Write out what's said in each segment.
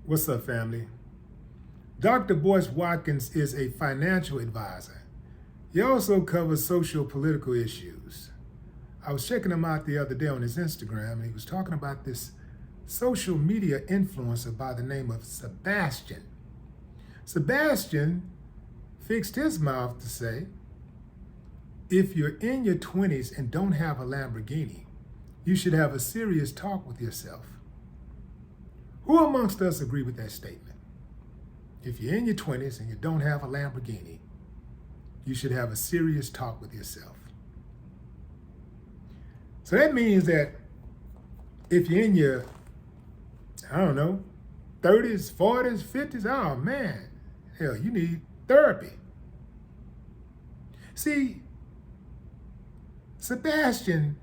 What's up, family? Dr. Boyce Watkins is a financial advisor. He also covers social political issues. I was checking him out the other day on his Instagram, and he was talking about this social media influencer by the name of Sebastian. Sebastian fixed his mouth to say, if you're in your 20s and don't have a Lamborghini, you should have a serious talk with yourself. Who amongst us agree with that statement? If you're in your 20s and you don't have a Lamborghini, you should have a serious talk with yourself. So that means that if you're in your, 30s, 40s, 50s, oh man, hell, you need therapy. See, Sebastian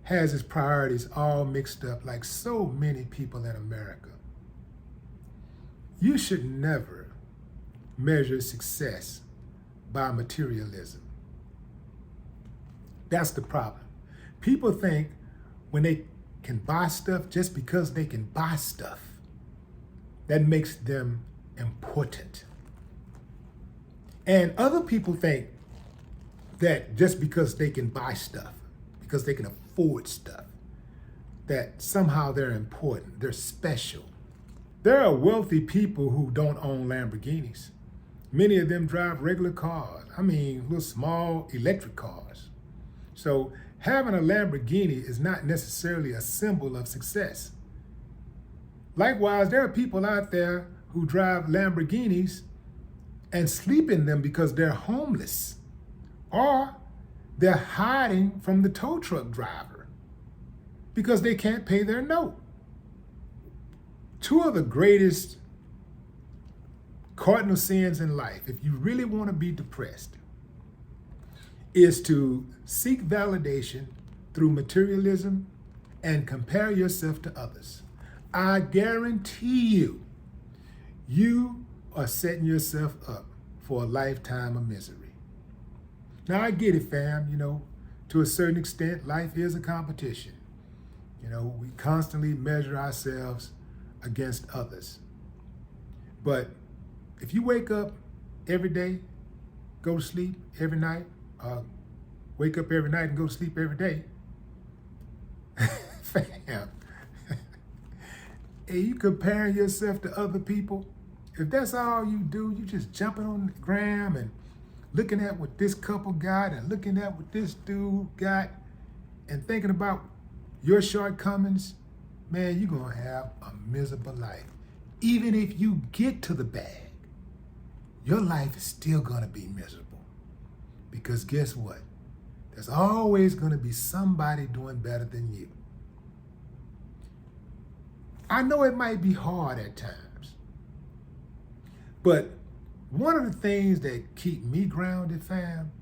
has his priorities all mixed up like so many people in America. You should never measure success by materialism. That's the problem. People think when they can buy stuff just because they can buy stuff, that makes them important. And other people think that just because they can buy stuff, because they can afford stuff, that somehow they're important, they're special. There are wealthy people who don't own Lamborghinis. Many of them drive regular cars. Little small electric cars. So having a Lamborghini is not necessarily a symbol of success. Likewise, there are people out there who drive Lamborghinis and sleep in them because they're homeless, or they're hiding from the tow truck driver because they can't pay their note. Two of the greatest cardinal sins in life, if you really want to be depressed, is to seek validation through materialism and compare yourself to others. I guarantee you, you are setting yourself up for a lifetime of misery. Now, I get it, fam. To a certain extent, life is a competition. We constantly measure ourselves against others. But if you wake up every day, go to sleep every night, wake up every night and go to sleep every day, fam, and you comparing yourself to other people, if that's all you do, you just jumping on the gram and looking at what this couple got and looking at what this dude got and thinking about your shortcomings, man, you're going to have a miserable life. Even if you get to the bag, your life is still going to be miserable. Because guess what? There's always going to be somebody doing better than you. I know it might be hard at times, but one of the things that keep me grounded, fam,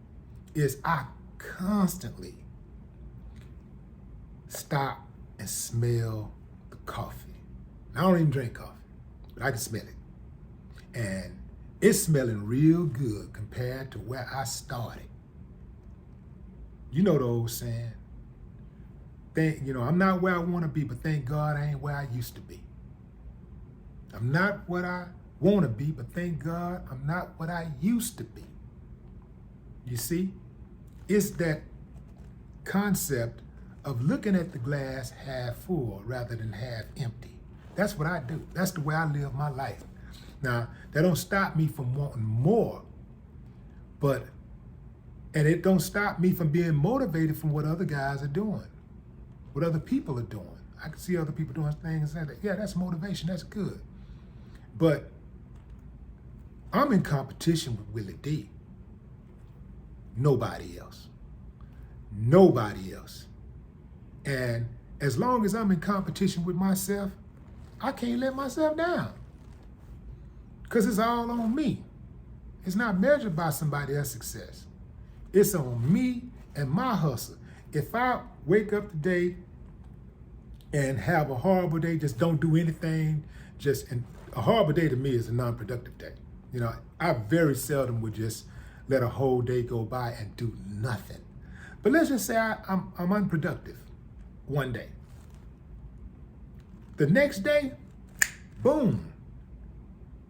is I constantly stop and smell the coffee. I don't even drink coffee, but I can smell it. And it's smelling real good compared to where I started. You know the old saying, I'm not where I want to be, but thank God I ain't where I used to be. I'm not what I want to be, but thank God I'm not what I used to be. You see, it's that concept of looking at the glass half full rather than half empty. That's what I do. That's the way I live my life. Now, that don't stop me from wanting more, and it don't stop me from being motivated from what other guys are doing, what other people are doing. I can see other people doing things and say, yeah, that's motivation, that's good. But I'm in competition with Willie D. Nobody else. Nobody else. And as long as I'm in competition with myself, I can't let myself down. Because it's all on me. It's not measured by somebody else's success. It's on me and my hustle. If I wake up today and have a horrible day, just don't do anything, and a horrible day to me is a non-productive day. I very seldom would just let a whole day go by and do nothing. But let's just say I'm unproductive one day. The next day, boom.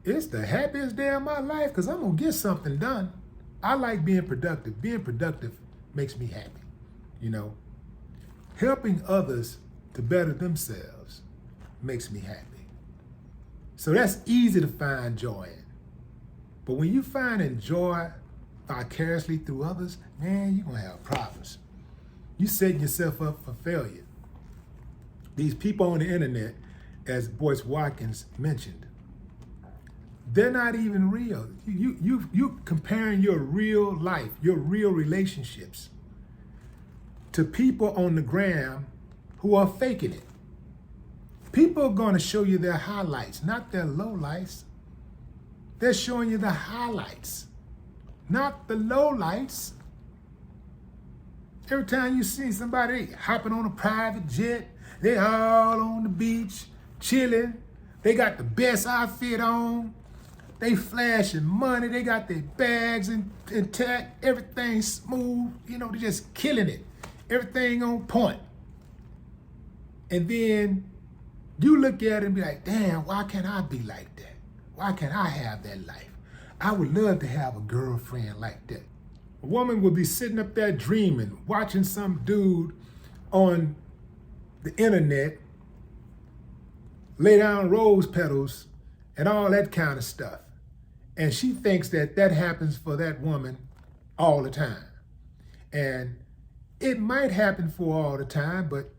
It's the happiest day of my life because I'm going to get something done. I like being productive. Being productive makes me happy. You know, helping others to better themselves makes me happy. So that's easy to find joy in. But when you find joy vicariously through others, man, you're going to have problems. You setting yourself up for failure. These people on the internet, as Boyce Watkins mentioned, they're not even real. You comparing your real life, your real relationships to people on the gram who are faking it. People are going to show you their highlights, not their lowlights. They're showing you the highlights, not the lowlights. Every time you see somebody hopping on a private jet, they all on the beach, chilling. They got the best outfit on. They flashing money. They got their bags intact. Everything smooth. You know, they're just killing it. Everything on point. And then you look at it and be like, damn, why can't I be like that? Why can't I have that life? I would love to have a girlfriend like that. A woman would be sitting up there dreaming, watching some dude on the internet lay down rose petals and all that kind of stuff. And she thinks that that happens for that woman all the time. And it might happen for all the time, but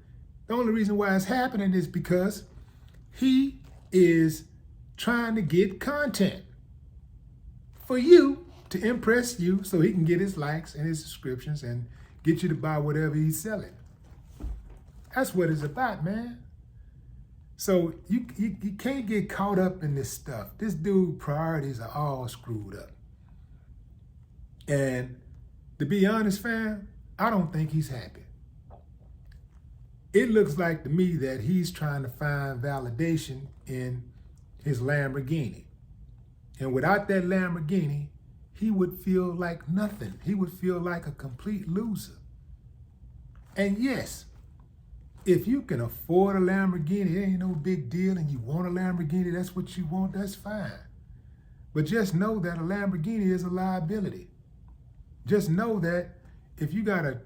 the only reason why it's happening is because he is trying to get content for you to impress you so he can get his likes and his subscriptions and get you to buy whatever he's selling. That's what it's about, man. So you can't get caught up in this stuff. This dude's priorities are all screwed up. And to be honest, fam, I don't think he's happy. It looks like to me that he's trying to find validation in his Lamborghini. And without that Lamborghini, he would feel like nothing. He would feel like a complete loser. And yes, if you can afford a Lamborghini, it ain't no big deal, and you want a Lamborghini, that's what you want, that's fine. But just know that a Lamborghini is a liability. Just know that if you got a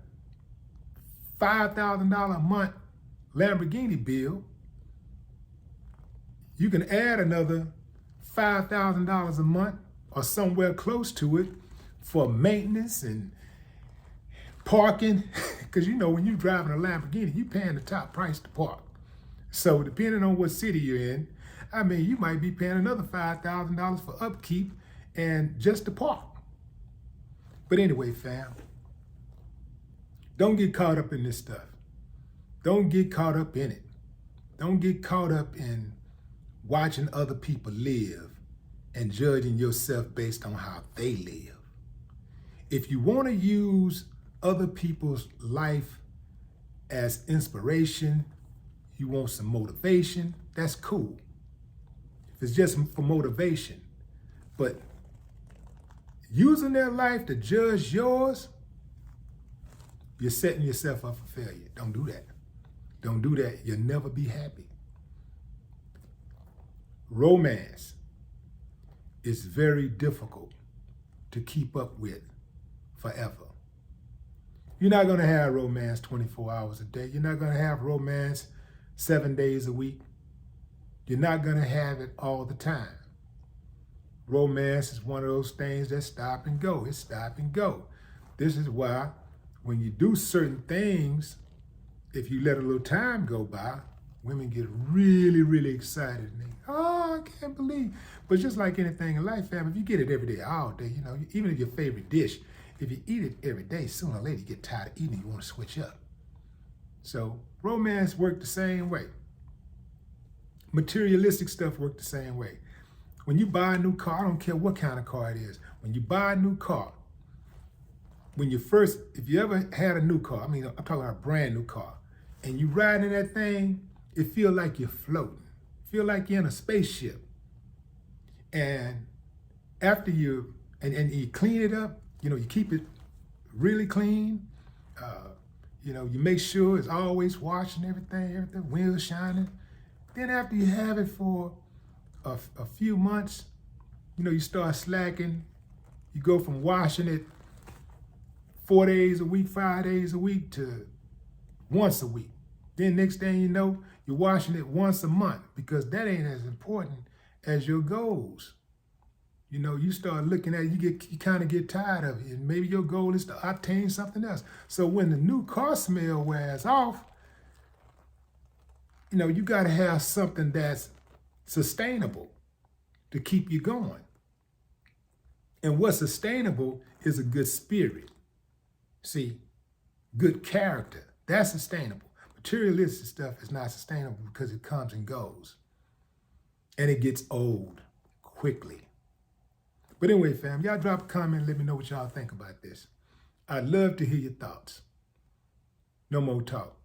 $5,000 a month Lamborghini bill, you can add another $5,000 a month or somewhere close to it for maintenance and parking. Because you know, when you're driving a Lamborghini, you're paying the top price to park. So depending on what city you're in, I mean, you might be paying another $5,000 for upkeep and just to park. But anyway, fam, don't get caught up in this stuff. Don't get caught up in it. Don't get caught up in watching other people live and judging yourself based on how they live. If you want to use other people's life as inspiration, you want some motivation, that's cool. If it's just for motivation, but using their life to judge yours, you're setting yourself up for failure. Don't do that. Don't do that. You'll never be happy. Romance is very difficult to keep up with forever. You're not going to have romance 24 hours a day. You're not going to have romance 7 days a week. You're not going to have it all the time. Romance is one of those things that stop and go. It's stop and go. This is why when you do certain things, if you let a little time go by, women get really, really excited. And they, oh, I can't believe. But just like anything in life, fam, if you get it every day, all day, you know, even if your favorite dish, if you eat it every day, sooner or later you get tired of eating it, you want to switch up. So romance works the same way. Materialistic stuff works the same way. When you buy a new car, I don't care what kind of car it is. When you buy a new car, if you ever had a new car, I mean, I'm talking about a brand new car, and you ride in that thing, it feel like you're floating. Feel like you're in a spaceship. And after you clean it up, you know, you keep it really clean. You know, you make sure it's always washed and everything, wheels shining. Then after you have it for a few months, you start slacking. You go from washing it 4 days a week, 5 days a week to once a week. Then next thing you know, you're washing it once a month because that ain't as important as your goals. You start looking at it, you kind of get tired of it. And maybe your goal is to obtain something else. So when the new car smell wears off, you got to have something that's sustainable to keep you going. And what's sustainable is a good spirit. See, good character, that's sustainable. Materialistic stuff is not sustainable because it comes and goes. And it gets old quickly. But anyway, fam, y'all drop a comment and let me know what y'all think about this. I'd love to hear your thoughts. No more talk.